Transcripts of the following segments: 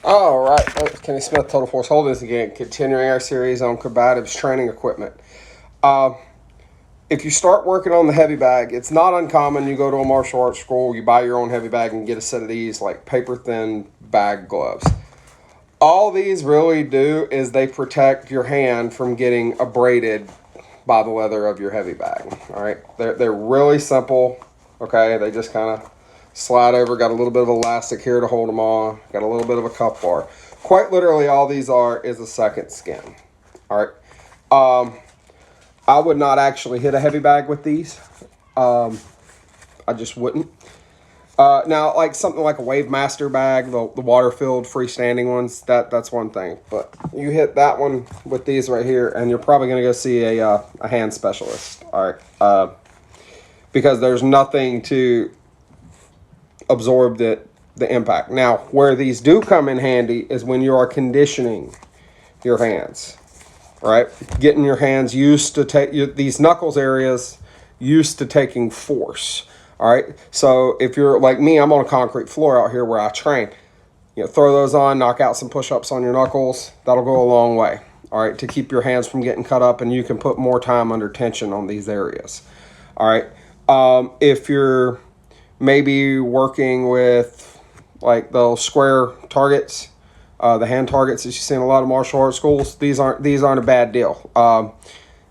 All right, Kenny Smith, Total Force Holdings again, continuing our series on combatives training equipment. If you start working on the heavy bag, it's not uncommon. You go to a martial arts school, you buy your own heavy bag and get a set of these like paper thin bag gloves. All these really do is they protect your hand from getting abraded by the leather of your heavy bag. All right, they're really simple. Okay, they just kind of slide over. Got a little bit of elastic here to hold them on. Got a little bit of a cuff bar. Quite literally, all these are is a second skin. All right. I would not actually hit a heavy bag with these. I just wouldn't. Now, like something like a Wave Master bag, the water-filled freestanding ones, that's one thing. But you hit that one with these right here, and you're probably going to go see a hand specialist. All right, because there's nothing to absorb the impact. Now, where these do come in handy is when you are conditioning your hands. Right, getting your hands used to take these knuckles areas used to taking force. All right, so if you're like me, I'm on a concrete floor out here where I train. Throw those on, knock out some push-ups on your knuckles. That'll go a long way. All right, to keep your hands from getting cut up, and you can put more time under tension on these areas. All right, if you're maybe working with like those square targets. The hand targets that you see in a lot of martial arts schools, these aren't a bad deal.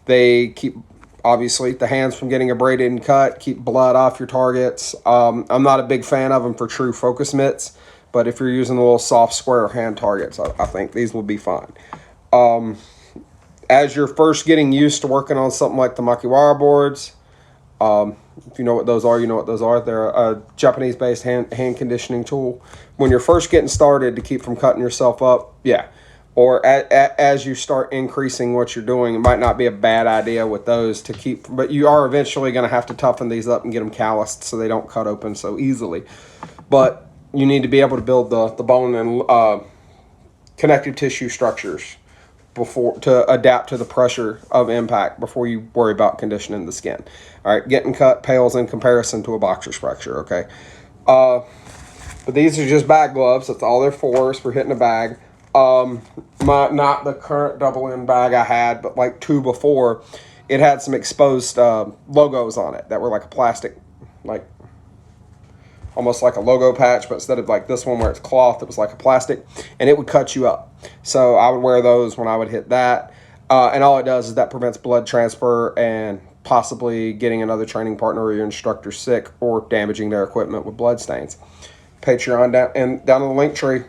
They keep, obviously, the hands from getting abraded and cut, keep blood off your targets. I'm not a big fan of them for true focus mitts, but if you're using the little soft square hand targets, I think these will be fine. As you're first getting used to working on something like the Makiwara boards, if you know what those are, you know what those are. They're a Japanese-based hand conditioning tool. When you're first getting started to keep from cutting yourself up, yeah. Or as you start increasing what you're doing, it might not be a bad idea with those to keep, but you are eventually going to have to toughen these up and get them calloused so they don't cut open so easily. But you need to be able to build the bone and connective tissue structures before to adapt to the pressure of impact before you worry about conditioning the skin. All right, getting cut pales in comparison to a boxer's fracture, okay? But these are just bag gloves. That's all they're for, is for hitting a bag. Not the current double-end bag I had, but like two before, it had some exposed logos on it that were like a plastic, like almost like a logo patch, but instead of like this one where it's cloth, it was like a plastic, and it would cut you up. So I would wear those when I would hit that. And all it does is that prevents blood transfer and possibly getting another training partner or your instructor sick or damaging their equipment with blood stains. Patreon down in the link tree.